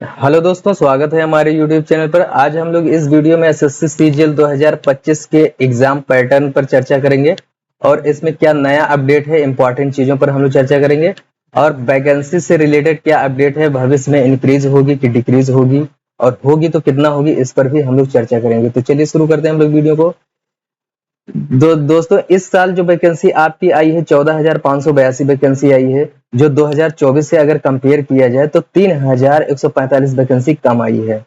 Hello दोस्तों, स्वागत है हमारे YouTube चैनल पर। आज हम लोग इस वीडियो में एसएससी सीजीएल 2025 के एग्जाम पैटर्न पर चर्चा करेंगे और इसमें क्या नया अपडेट है, इंपॉर्टेंट चीजों पर हम लोग चर्चा करेंगे और वैकेंसी से रिलेटेड क्या अपडेट है, भविष्य में इंक्रीज होगी कि डिक्रीज होगी और होगी तो कितना होगी, इस पर भी हम लोग चर्चा करेंगे। तो चलिए शुरू करते हैं हम लोग वीडियो को। दोस्तों, इस साल जो वैकेंसी आपकी आई है 14,582 वैकेंसी आई है, जो 2024 से अगर कंपेयर किया जाए तो 3,145 वैकेंसी कम आई है।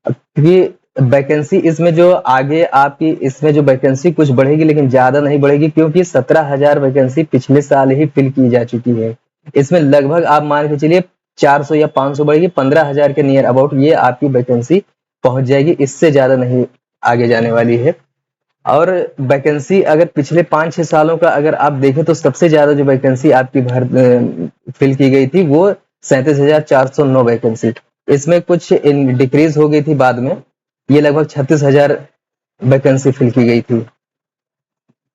क्योंकि वैकेंसी इसमें जो आगे आपकी इसमें जो वैकेंसी कुछ बढ़ेगी लेकिन ज्यादा नहीं बढ़ेगी, क्योंकि 17,000 वैकेंसी पिछले साल ही फिल की जा चुकी है। इसमें लगभग आप मान के चलिए 400 या 500 बढ़ेगी, 15,000 के नियर अबाउट ये आपकी वैकेंसी पहुंच जाएगी, इससे ज्यादा नहीं आगे जाने वाली है। और वैकेंसी अगर पिछले 5-6 सालों का अगर आप देखें तो सबसे ज्यादा जो वैकेंसी आपकी फिल की गई थी वो 37,409 वैकेंसी। इसमें कुछ डिक्रीज हो गई थी बाद में, ये लगभग 36,000 वैकेंसी फिल की गई थी।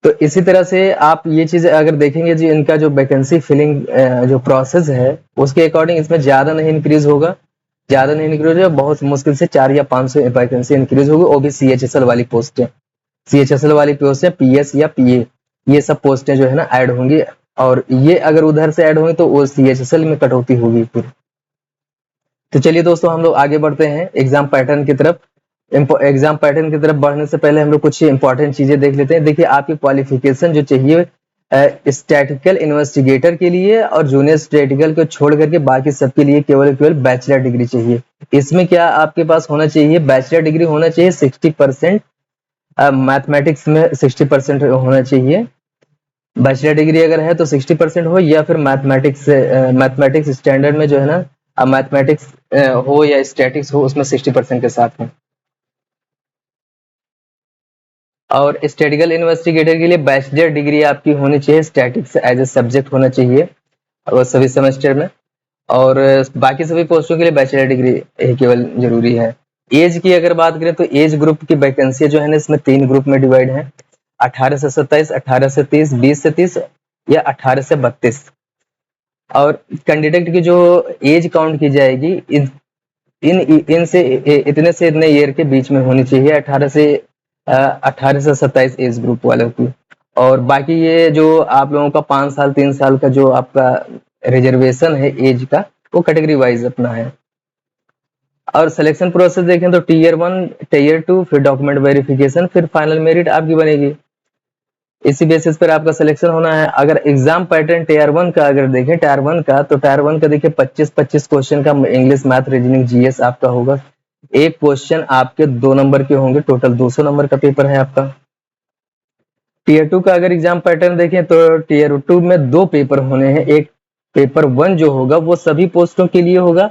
तो इसी तरह से आप ये चीज अगर देखेंगे जी, इनका जो वैकेंसी फिलिंग जो प्रोसेस है उसके अकॉर्डिंग इसमें ज्यादा नहीं इंक्रीज होगा, बहुत मुश्किल से 4 या 500 वैकेंसी इंक्रीज होगी, वो भी CHSL वाली पोस्ट है। CHSL वाली पोस्ट है, PS या PA, ये सब पोस्टें जो है ना ऐड होंगी, और ये अगर उधर से ऐड होंगी तो वो CHSL में कटौती होगी फिर। तो चलिए दोस्तों, हम लोग आगे बढ़ते हैं एग्जाम पैटर्न की तरफ। एग्जाम पैटर्न की तरफ बढ़ने से पहले हम लोग कुछ इंपॉर्टेंट चीजें देख लेते हैं। देखिए, आपकी क्वालिफिकेशन जो चाहिए स्टैटिकल इन्वेस्टिगेटर के लिए और जूनियर स्टैटिकल को छोड़ करके बाकी सबके लिए केवल बैचलर डिग्री चाहिए। इसमें क्या आपके पास होना चाहिए, बैचलर डिग्री होना चाहिए 60%, मैथमेटिक्स में 60% होना चाहिए। बैचलर डिग्री अगर है तो 60% हो, या फिर मैथमेटिक्स स्टैंडर्ड में जो है ना मैथमेटिक्स हो या स्टैटिक्स हो, उसमें 60% के साथ हो। और स्टैटिकल इन्वेस्टिगेटर के लिए बैचलर डिग्री आपकी होनी चाहिए, स्टैटिक्स एज ए सब्जेक्ट होना चाहिए और सभी सेमेस्टर में। और बाकी सभी पोस्टों के लिए बैचलर डिग्री केवल जरूरी है। एज की अगर बात करें तो एज ग्रुप की वैकेंसी जो है ना, इसमें 3 ग्रुप में डिवाइड है: 18 से 27, 18 से 30, 20 से 30 या 18 से 32। और कैंडिडेट की जो एज काउंट की जाएगी इन इन इन से इतने से इतने ईयर के बीच में होनी चाहिए, 18 से 27 एज ग्रुप वालों की। और बाकी ये जो आप लोगों का 5 साल 3 साल का जो आपका रिजर्वेशन है एज का, वो कैटेगरी वाइज अपना है। और सिलेक्शन प्रोसेस देखें तो टीयर 1, टीयर 2, फिर डॉक्यूमेंट वेरिफिकेशन, फिर फाइनल मेरिट आपकी बनेगी। इसी बेसिस पर आपका सिलेक्शन होना है। अगर एग्जाम पैटर्न टीयर 1 का अगर देखें, टीयर 1 का, तो टीयर 1 का देखिए 25-25 क्वेश्चन का इंग्लिश, मैथ, रीजनिंग, GS आपका होगा। एक क्वेश्चन आपके 2 नंबर के होंगे, टोटल 200 नंबर का पेपर है आपका। टीयर 2 का अगर एग्जाम पैटर्न देखें तो टीयर 2 में 2 पेपर होने हैं। एक पेपर 1 जो होगा वो सभी पोस्टों के लिए होगा,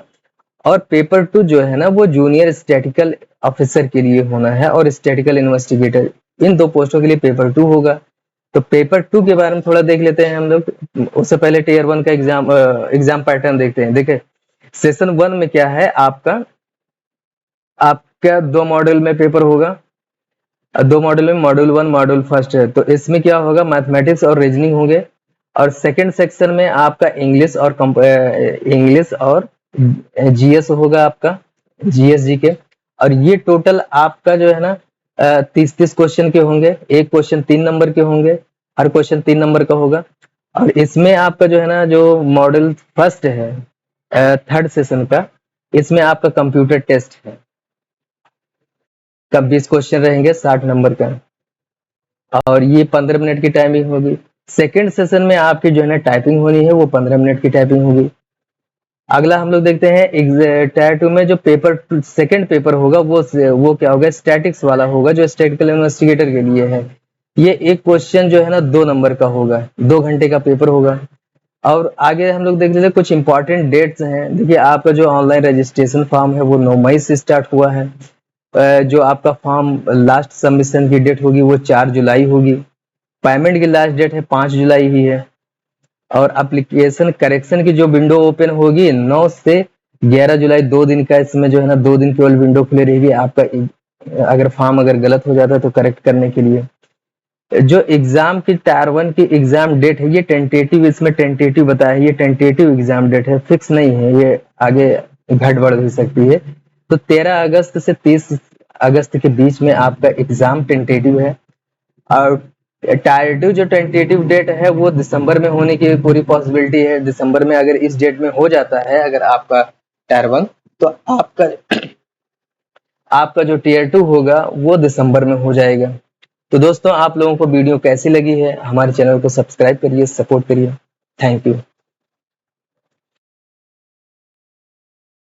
और पेपर 2 जो है ना वो जूनियर स्टैटिकल ऑफिसर के लिए होना है और स्टैटिकल इन्वेस्टिगेटर, इन 2 पोस्टों के लिए पेपर 2 होगा। तो पेपर 2 के बारे में थोड़ा देख लेते हैं हम लोग। उससे पहले टीयर 1 का एग्जाम पैटर्न देखते हैं। देखिए, सेशन 1 में क्या है, आपका 2 मॉड्यूल में पेपर होगा। 2 मॉड्यूल में मॉड्यूल 1 मॉड्यूल फर्स्ट है, तो इसमें क्या होगा, मैथमेटिक्स और रीजनिंग होंगे। और सेकंड सेक्शन में आपका इंग्लिश और GS होगा आपका, GS GK। और ये टोटल आपका जो है ना 30-30 क्वेश्चन के होंगे। एक क्वेश्चन 3 नंबर के होंगे, हर क्वेश्चन 3 नंबर का होगा। और इसमें आपका जो है ना, जो मॉडल फर्स्ट है थर्ड सेशन का, इसमें आपका कंप्यूटर टेस्ट है, का 20 क्वेश्चन रहेंगे 60 नंबर का, और ये 15 मिनट की टाइमिंग होगी। सेकेंड सेशन में आपकी जो है ना टाइपिंग होनी है, वो 15 मिनट की टाइपिंग होगी। अगला हम लोग देखते हैं टीयर 2 में जो पेपर सेकंड पेपर होगा वो क्या होगा, स्टैटिक्स वाला होगा, जो स्टैटिकल इन्वेस्टिगेटर के लिए है। ये एक क्वेश्चन जो है ना 2 नंबर का होगा, 2 घंटे का पेपर होगा। और आगे हम लोग देख लेते हैं कुछ इंपॉर्टेंट डेट्स हैं। देखिए, आपका जो ऑनलाइन रजिस्ट्रेशन फॉर्म है वो 9 मई से स्टार्ट हुआ है। जो आपका फॉर्म लास्ट सबमिशन की डेट होगी वो 4 जुलाई होगी। पेमेंट की लास्ट डेट है 5 जुलाई ही है। और एप्लीकेशन करेक्शन की जो विंडो ओपन होगी 9 से 11 जुलाई, 2 दिन का इसमें जो है ना 2 दिन केवल विंडो खुली रहेगी आपका, अगर फॉर्म अगर गलत हो जाता है तो करेक्ट करने के लिए। जो एग्जाम की टीयर 1 की एग्जाम डेट है ये टेंटेटिव, इसमें टेंटेटिव बताया है, ये टेंटेटिव एग्जाम डेट है, फिक्स नहीं है, ये आगे घट बढ़ भी सकती है। तो 13 अगस्त से 30 अगस्त के बीच में आपका एग्जाम टेंटेटिव है, और टारगेटिव जो टेंटेटिव डेट है वो दिसंबर में होने की पूरी पॉसिबिलिटी है। दिसंबर में अगर इस डेट में हो जाता है अगर आपका टायर 1, तो आपका जो टीयर 2 होगा वो दिसंबर में हो जाएगा। तो दोस्तों, आप लोगों को वीडियो कैसी लगी है, हमारे चैनल को सब्सक्राइब करिए, सपोर्ट करिए। Thank you.